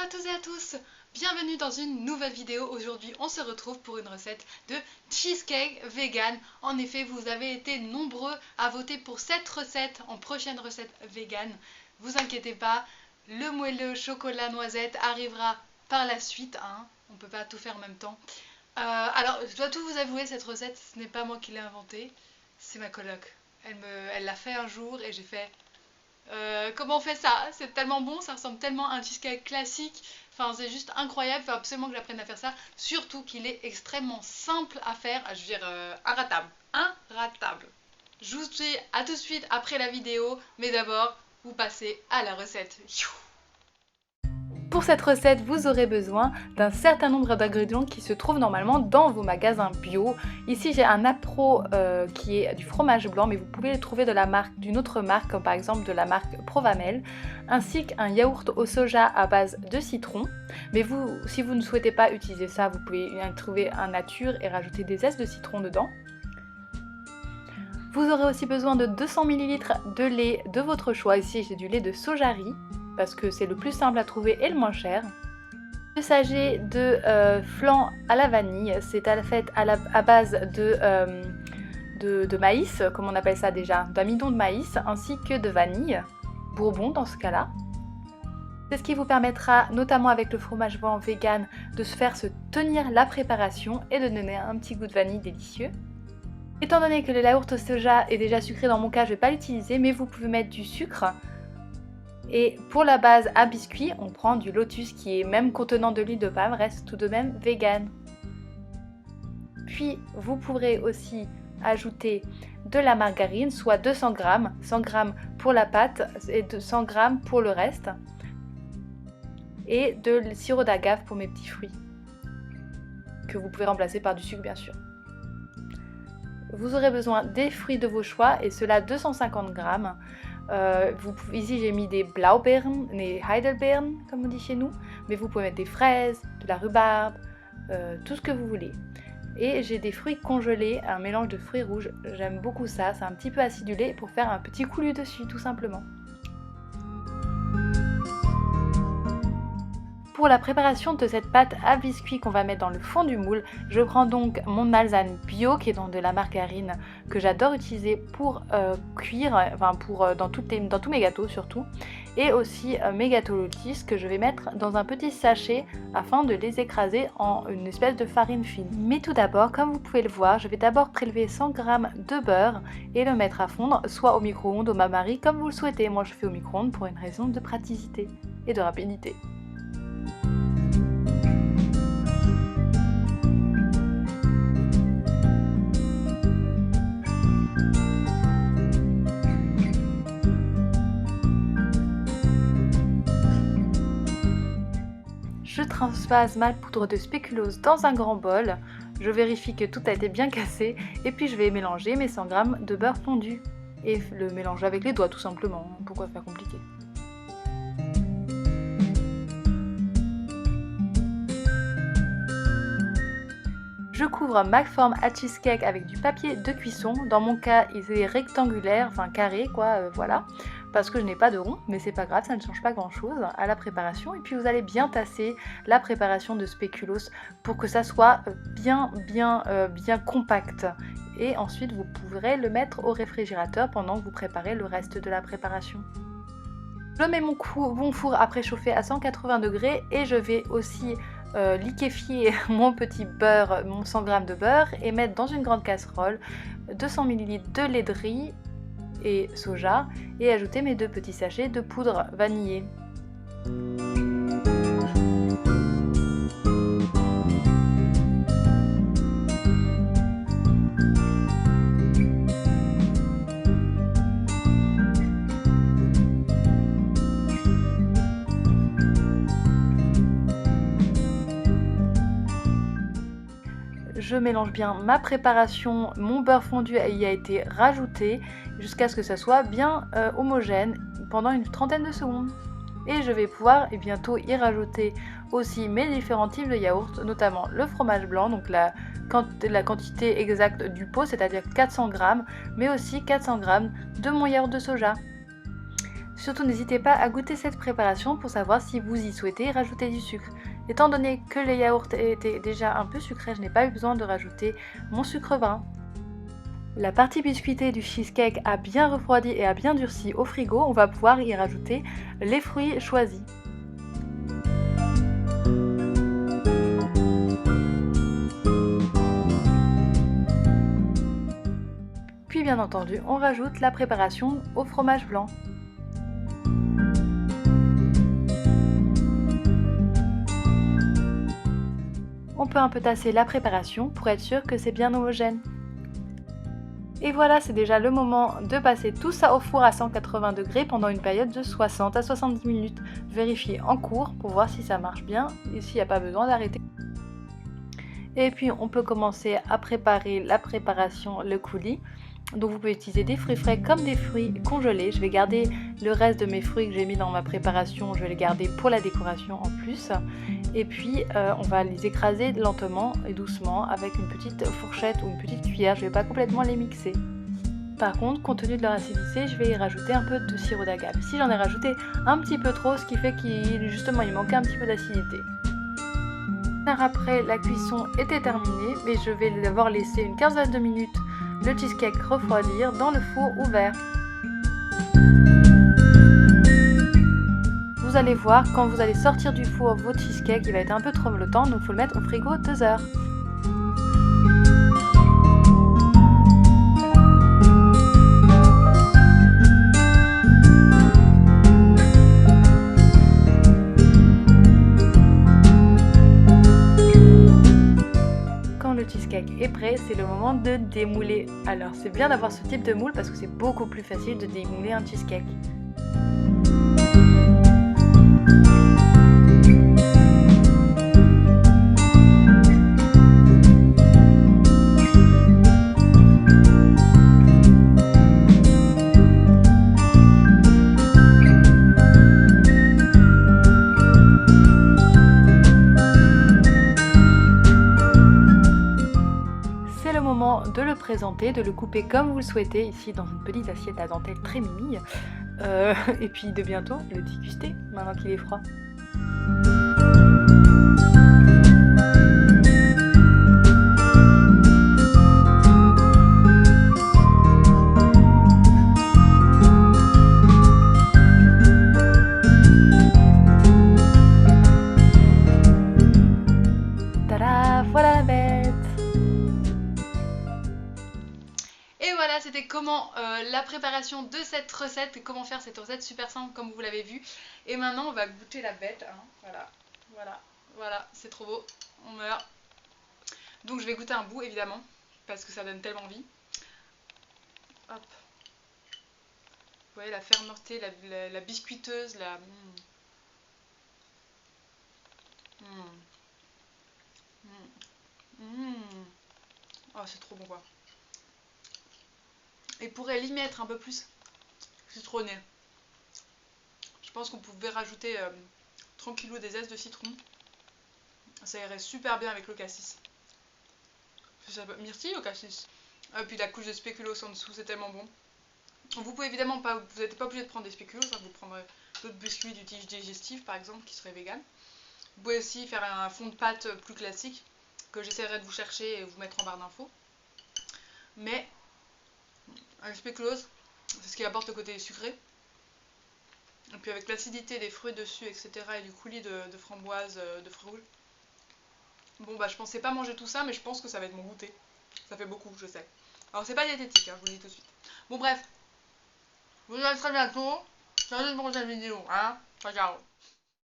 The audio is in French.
à toutes et à tous, bienvenue dans une nouvelle vidéo. Aujourd'hui on se retrouve pour une recette de cheesecake vegan. En effet, vous avez été nombreux à voter pour cette recette en prochaine recette vegan. Vous inquiétez pas, le moelleux chocolat noisette arrivera par la suite, hein. On peut pas tout faire en même temps. Alors je dois tout vous avouer, cette recette ce n'est pas moi qui l'ai inventée, c'est ma coloc. Elle l'a fait un jour et j'ai fait... comment on fait ça? C'est tellement bon, ça ressemble tellement à un cheesecake classique. Enfin, c'est juste incroyable, il faut absolument que j'apprenne à faire ça. Surtout qu'il est extrêmement simple à faire, je veux dire, inratable. Inratable. Je vous dis à tout de suite après la vidéo, mais d'abord, vous passez à la recette. Pour cette recette, vous aurez besoin d'un certain nombre d'ingrédients qui se trouvent normalement dans vos magasins bio. Ici, j'ai un apro qui est du fromage blanc, mais vous pouvez le trouver d'une autre marque, comme par exemple de la marque Provamel, ainsi qu'un yaourt au soja à base de citron. Mais si vous ne souhaitez pas utiliser ça, vous pouvez trouver un nature et rajouter des zestes de citron dedans. Vous aurez aussi besoin de 200 ml de lait de votre choix. Ici, j'ai du lait de soja riz, parce que c'est le plus simple à trouver et le moins cher. 2 sachets de flan à la vanille, c'est fait à base de maïs, comme on appelle ça déjà, d'amidon de maïs, ainsi que de vanille, bourbon dans ce cas-là. C'est ce qui vous permettra, notamment avec le fromage blanc vegan, de se faire tenir la préparation et de donner un petit goût de vanille délicieux. Étant donné que le yaourt au soja est déjà sucré, dans mon cas je ne vais pas l'utiliser, mais vous pouvez mettre du sucre. Et pour la base à biscuit, on prend du Lotus qui est même contenant de l'huile de palme, reste tout de même vegan. Puis vous pourrez aussi ajouter de la margarine, soit 200 g, 100 g pour la pâte et 100 g pour le reste. Et de sirop d'agave pour mes petits fruits, que vous pouvez remplacer par du sucre bien sûr. Vous aurez besoin des fruits de vos choix, et cela 250 g. Ici j'ai mis des Blaubeeren, des Heidelbeeren comme on dit chez nous, mais vous pouvez mettre des fraises, de la rhubarbe, tout ce que vous voulez. Et j'ai des fruits congelés, un mélange de fruits rouges, j'aime beaucoup ça, c'est un petit peu acidulé pour faire un petit coulis dessus tout simplement. Pour la préparation de cette pâte à biscuit qu'on va mettre dans le fond du moule, je prends donc mon Alzane bio qui est dans de la margarine que j'adore utiliser pour cuire, enfin dans tous mes gâteaux surtout, et aussi mes gâteaux Lotus que je vais mettre dans un petit sachet afin de les écraser en une espèce de farine fine. Mais tout d'abord, comme vous pouvez le voir, je vais d'abord prélever 100 g de beurre et le mettre à fondre, soit au micro-ondes, au bain-marie, comme vous le souhaitez. Moi je fais au micro-ondes pour une raison de praticité et de rapidité. Je transvase ma poudre de spéculoos dans un grand bol, je vérifie que tout a été bien cassé et puis je vais mélanger mes 100 g de beurre fondu et le mélanger avec les doigts tout simplement, pourquoi faire compliqué. Je couvre ma forme à cheesecake avec du papier de cuisson, dans mon cas il est rectangulaire, enfin carré quoi, voilà, parce que je n'ai pas de rond, mais c'est pas grave, ça ne change pas grand chose à la préparation. Et puis vous allez bien tasser la préparation de spéculoos pour que ça soit bien compact. Et ensuite vous pourrez le mettre au réfrigérateur pendant que vous préparez le reste de la préparation. Je mets mon four à préchauffer à 180 degrés et je vais aussi liquéfier mon petit beurre, mon 100 g de beurre, et mettre dans une grande casserole 200 ml de lait de riz et soja et ajouter mes 2 petits sachets de poudre vanillée. Je mélange bien ma préparation, mon beurre fondu y a été rajouté jusqu'à ce que ça soit bien homogène pendant une trentaine de secondes. Et je vais pouvoir bientôt y rajouter aussi mes différents types de yaourts, notamment le fromage blanc, donc la quantité exacte du pot, c'est-à-dire 400 g, mais aussi 400 g de mon yaourt de soja. Surtout n'hésitez pas à goûter cette préparation pour savoir si vous y souhaitez rajouter du sucre. Étant donné que les yaourts étaient déjà un peu sucrés, je n'ai pas eu besoin de rajouter mon sucre brun. La partie biscuitée du cheesecake a bien refroidi et a bien durci au frigo. On va pouvoir y rajouter les fruits choisis. Puis bien entendu, on rajoute la préparation au fromage blanc. On peut un peu tasser la préparation pour être sûr que c'est bien homogène. Et voilà, c'est déjà le moment de passer tout ça au four à 180 degrés pendant une période de 60 à 70 minutes. Vérifiez en cours pour voir si ça marche bien et s'il n'y a pas besoin d'arrêter. Et puis on peut commencer à préparer la préparation, le coulis. Donc vous pouvez utiliser des fruits frais comme des fruits congelés. Je vais garder le reste de mes fruits que j'ai mis dans ma préparation, je vais les garder pour la décoration en plus. Et puis on va les écraser lentement et doucement avec une petite fourchette ou une petite cuillère. Je ne vais pas complètement les mixer. Par contre, compte tenu de leur acidité, je vais y rajouter un peu de sirop d'agave. Si j'en ai rajouté un petit peu trop, ce qui fait qu'il justement il manquait un petit peu d'acidité. Après, la cuisson était terminée, mais je vais d'abord laisser une quinzaine de minutes le cheesecake refroidir dans le four ouvert. Vous allez voir, quand vous allez sortir du four votre cheesecake, il va être un peu tremblotant, donc il faut le mettre au frigo 2 heures. Le cheesecake est prêt, c'est le moment de démouler. Alors c'est bien d'avoir ce type de moule parce que c'est beaucoup plus facile de démouler un cheesecake. De le présenter, de le couper comme vous le souhaitez, ici dans une petite assiette à dentelle très mimi, et puis de bientôt le déguster maintenant qu'il est froid. Tada, voilà la bête! Et voilà, c'était comment la préparation de cette recette, comment faire cette recette super simple comme vous l'avez vu. Et maintenant on va goûter la bête, hein. Voilà, c'est trop beau, on meurt. Donc je vais goûter un bout évidemment, parce que ça donne tellement envie. Hop. Vous voyez la fermeté, la biscuiteuse, la... Oh c'est trop bon quoi. Et pourrait l'y mettre un peu plus citronné. Je pense qu'on pouvait rajouter tranquillou des zestes de citron. Ça irait super bien avec le cassis. Myrtille au cassis. Et puis la couche de spéculoos en dessous, c'est tellement bon. Vous pouvez évidemment pas, vous n'êtes pas obligé de prendre des spéculoos, hein, vous prendrez d'autres biscuits du tige digestif par exemple qui seraient vegan. Vous pouvez aussi faire un fond de pâte plus classique que j'essaierai de vous chercher et vous mettre en barre d'infos. Mais un spéculoos, c'est ce qui apporte le côté sucré. Et puis avec l'acidité des fruits dessus, etc. et du coulis de framboise, de fruits rouges. Bon bah je pensais pas manger tout ça, mais je pense que ça va être mon goûter. Ça fait beaucoup, je sais. Alors c'est pas diététique, hein, je vous le dis tout de suite. Bon bref, je vous dis à très bientôt. Dans une prochaine vidéo, hein. Ciao ciao.